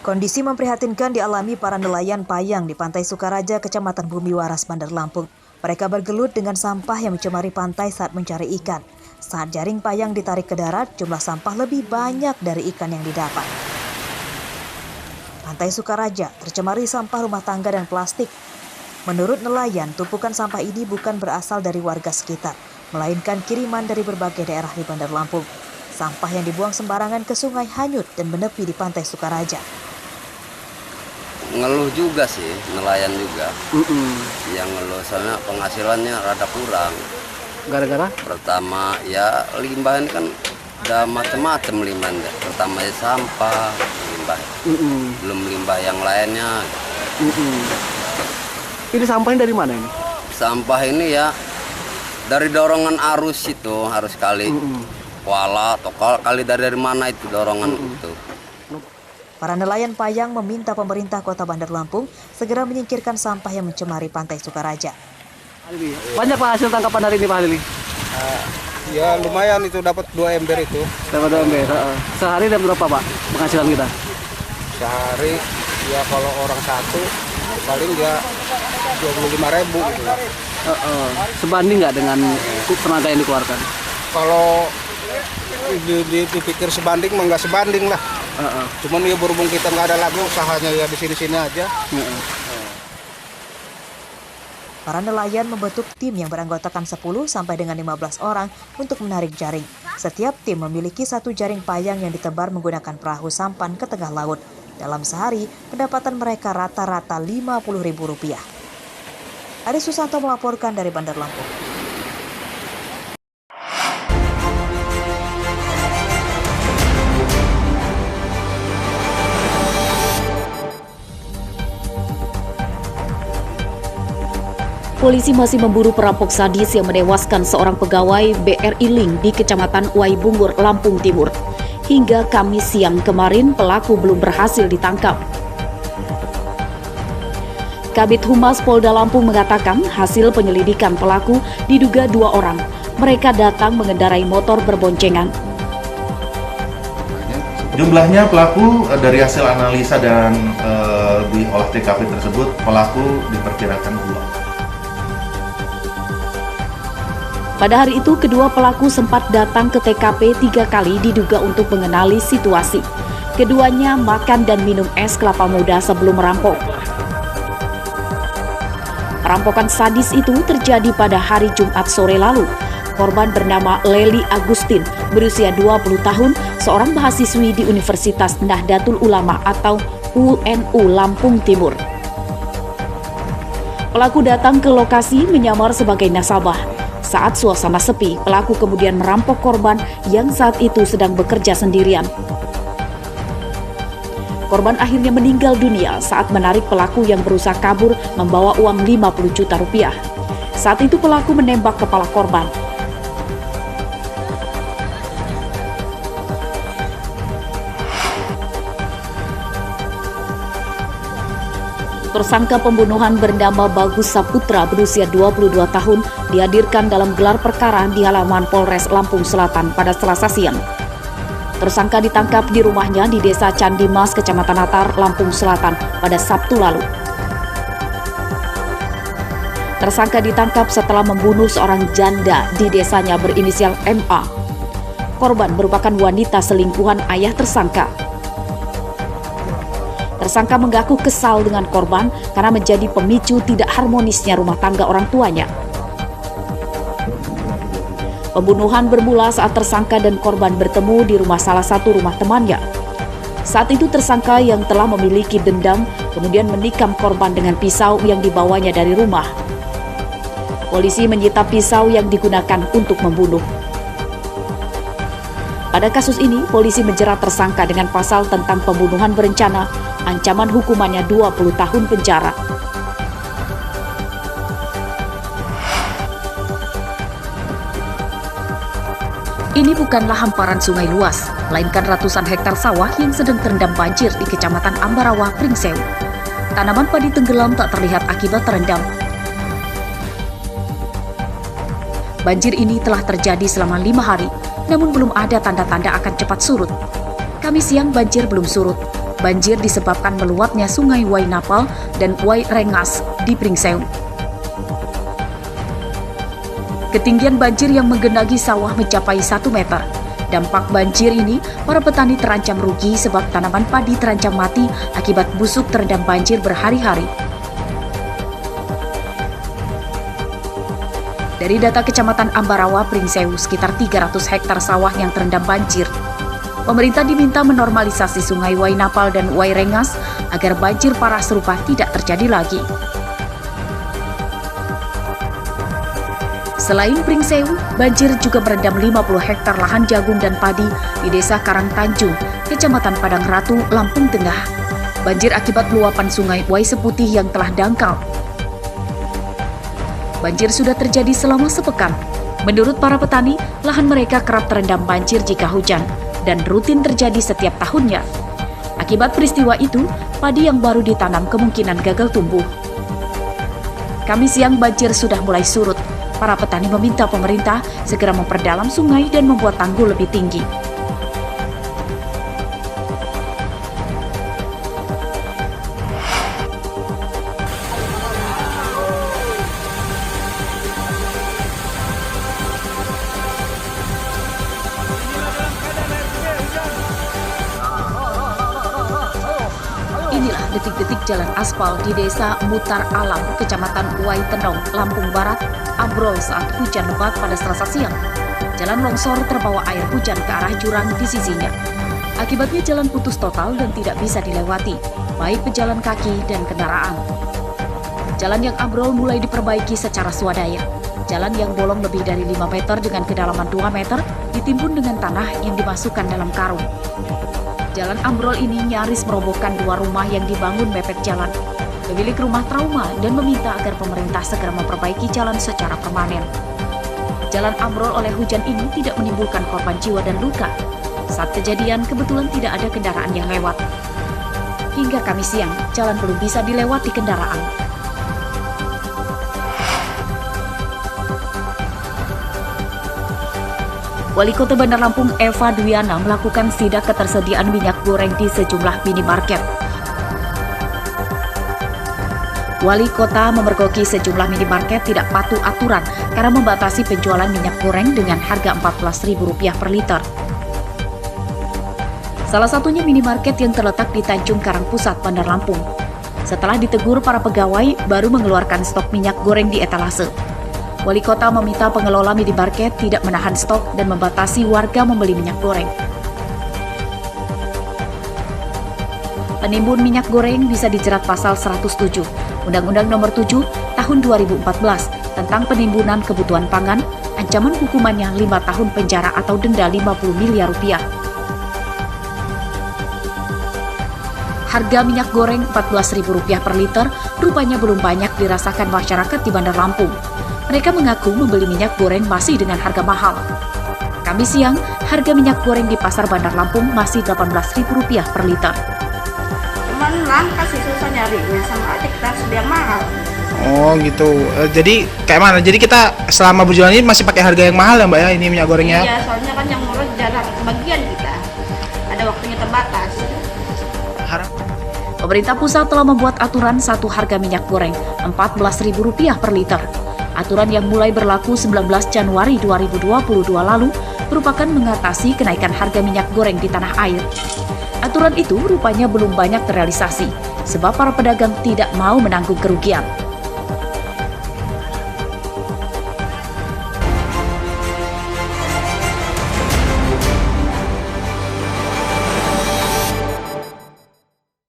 Kondisi memprihatinkan dialami para nelayan payang di Pantai Sukaraja, Kecamatan Bumi Waras, Bandar Lampung. Mereka bergelut dengan sampah yang mencemari pantai saat mencari ikan. Saat jaring payang ditarik ke darat, jumlah sampah lebih banyak dari ikan yang didapat. Pantai Sukaraja tercemari sampah rumah tangga dan plastik. Menurut nelayan, tumpukan sampah ini bukan berasal dari warga sekitar, melainkan kiriman dari berbagai daerah di Bandar Lampung. Sampah yang dibuang sembarangan ke sungai hanyut dan menepi di Pantai Sukaraja. Ngeluh juga sih, nelayan juga. Yang ngeluh soalnya penghasilannya rada kurang. Gara-gara? Pertama ya limbah kan ada macam-macam limbah. Pertama ya sampah, limbah. Belum limbah yang lainnya. Ini sampahnya dari mana ini? Sampah ini ya dari dorongan arus itu, arus kali. Kuala atau kali dari mana itu dorongan itu. Para nelayan payang meminta pemerintah Kota Bandar Lampung segera menyingkirkan sampah yang mencemari Pantai Sukaraja. Banyak Pak hasil tangkapan hari ini Pak Halili? Ya lumayan itu, dapat 2 ember itu. Dapat 2 ember. Sehari dapat berapa Pak penghasilan kita? Sehari ya kalau orang satu paling ya 25.000 gitu. Sebanding nggak dengan tenaga yang dikeluarkan? Kalau dipikir sebanding mah nggak sebanding lah. Cuman ya berhubung kita nggak ada lagi usahanya ya di sini-sini aja. Para nelayan membentuk tim yang beranggotakan 10 sampai dengan 15 orang untuk menarik jaring. Setiap tim memiliki satu jaring payang yang ditebar menggunakan perahu sampan ke tengah laut. Dalam sehari, pendapatan mereka rata-rata Rp50.000. Adi Susanto melaporkan dari Bandar Lampung. Polisi masih memburu perampok sadis yang menewaskan seorang pegawai BRI Link di Kecamatan Waibungur, Lampung Timur. Hingga Kamis siang kemarin, pelaku belum berhasil ditangkap. Kabid Humas Polda Lampung mengatakan hasil penyelidikan pelaku diduga 2 orang. Mereka datang mengendarai motor berboncengan. Jumlahnya pelaku dari hasil analisa dan di olah TKP tersebut, pelaku diperkirakan 2. Pada hari itu, kedua pelaku sempat datang ke TKP 3 kali diduga untuk mengenali situasi. Keduanya makan dan minum es kelapa muda sebelum merampok. Perampokan sadis itu terjadi pada hari Jumat sore lalu. Korban bernama Leli Agustin, berusia 20 tahun, seorang mahasiswi di Universitas Nahdlatul Ulama atau UNU Lampung Timur. Pelaku datang ke lokasi menyamar sebagai nasabah. Saat suasana sepi, pelaku kemudian merampok korban yang saat itu sedang bekerja sendirian. Korban akhirnya meninggal dunia saat menarik pelaku yang berusaha kabur membawa uang Rp50 juta. Saat itu pelaku menembak kepala korban. Tersangka pembunuhan bernama Bagus Saputra berusia 22 tahun dihadirkan dalam gelar perkara di halaman Polres Lampung Selatan pada Selasa siang. Tersangka ditangkap di rumahnya di Desa Candimas, Kecamatan Natar, Lampung Selatan pada Sabtu lalu. Tersangka ditangkap setelah membunuh seorang janda di desanya berinisial MA. Korban merupakan wanita selingkuhan ayah tersangka. Tersangka mengaku kesal dengan korban karena menjadi pemicu tidak harmonisnya rumah tangga orang tuanya. Pembunuhan bermula saat tersangka dan korban bertemu di rumah salah satu rumah temannya. Saat itu tersangka yang telah memiliki dendam kemudian menikam korban dengan pisau yang dibawanya dari rumah. Polisi menyita pisau yang digunakan untuk membunuh. Pada kasus ini, polisi menjerat tersangka dengan pasal tentang pembunuhan berencana, ancaman hukumannya 20 tahun penjara. Ini bukanlah hamparan sungai luas, melainkan ratusan hektar sawah yang sedang terendam banjir di Kecamatan Ambarawa, Pringsewu. Tanaman padi tenggelam tak terlihat akibat terendam. Banjir ini telah terjadi selama 5 hari, namun belum ada tanda-tanda akan cepat surut. Kamis siang banjir belum surut. Banjir disebabkan meluapnya sungai Wainapal dan Wai Rengas di Pringsewu. Ketinggian banjir yang menggenangi sawah mencapai 1 meter. Dampak banjir ini, para petani terancam rugi sebab tanaman padi terancam mati akibat busuk terendam banjir berhari-hari. Dari data Kecamatan Ambarawa, Pringsewu, sekitar 300 hektar sawah yang terendam banjir. Pemerintah diminta menormalisasi sungai Wainapal dan Wai Rengas agar banjir parah serupa tidak terjadi lagi. Selain Pringsewu, banjir juga merendam 50 hektar lahan jagung dan padi di Desa Karangtanjung, Kecamatan Padang Ratu, Lampung Tengah. Banjir akibat luapan sungai Wai Seputih yang telah dangkal. Banjir sudah terjadi selama sepekan. Menurut para petani, lahan mereka kerap terendam banjir jika hujan dan rutin terjadi setiap tahunnya. Akibat peristiwa itu, padi yang baru ditanam kemungkinan gagal tumbuh. Kamis siang banjir sudah mulai surut. Para petani meminta pemerintah segera memperdalam sungai dan membuat tanggul lebih tinggi. Inilah detik-detik jalan aspal di Desa Mutar Alam, Kecamatan Wai Tenong, Lampung Barat, ambrol saat hujan lebat pada Selasa siang. Jalan longsor terbawa air hujan ke arah jurang di sisinya. Akibatnya jalan putus total dan tidak bisa dilewati, baik pejalan kaki dan kendaraan. Jalan yang ambrol mulai diperbaiki secara swadaya. Jalan yang bolong lebih dari 5 meter dengan kedalaman 2 meter ditimbun dengan tanah yang dimasukkan dalam karung. Jalan ambrol ini nyaris merobohkan 2 rumah yang dibangun mepet jalan. Pemilik rumah trauma dan meminta agar pemerintah segera memperbaiki jalan secara permanen. Jalan ambrol oleh hujan ini tidak menimbulkan korban jiwa dan luka. Saat kejadian, kebetulan tidak ada kendaraan yang lewat. Hingga Kamis siang, jalan belum bisa dilewati kendaraan. Wali Kota Bandar Lampung Eva Dwiana melakukan sidak ketersediaan minyak goreng di sejumlah minimarket. Wali Kota memergoki sejumlah minimarket tidak patuh aturan karena membatasi penjualan minyak goreng dengan harga Rp14.000 per liter. Salah satunya minimarket yang terletak di Tanjung Karang Pusat, Bandar Lampung. Setelah ditegur, para pegawai baru mengeluarkan stok minyak goreng di etalase. Wali Kota meminta pengelola minimarket tidak menahan stok dan membatasi warga membeli minyak goreng. Penimbun minyak goreng bisa dijerat pasal 107 Undang-Undang Nomor 7 Tahun 2014 tentang penimbunan kebutuhan pangan, ancaman hukumannya 5 tahun penjara atau denda Rp50 miliar. Harga minyak goreng Rp14.000 per liter rupanya belum banyak dirasakan masyarakat di Bandar Lampung. Mereka mengaku membeli minyak goreng masih dengan harga mahal. Kamis siang, harga minyak goreng di pasar Bandar Lampung masih Rp18.000 per liter. Cuman langka sih, susah nyarinya, sama aja kita harus beli yang mahal. Oh gitu. Jadi kayak mana? Jadi kita selama berjualan ini masih pakai harga yang mahal ya Mbak ya, ini minyak gorengnya? Iya, soalnya kan yang murah jarang kebagian kita. Ada waktunya terbatas. Pemerintah pusat telah membuat aturan satu harga minyak goreng Rp14.000 per liter. Aturan yang mulai berlaku 19 Januari 2022 lalu merupakan mengatasi kenaikan harga minyak goreng di tanah air. Aturan itu rupanya belum banyak terrealisasi, sebab para pedagang tidak mau menanggung kerugian.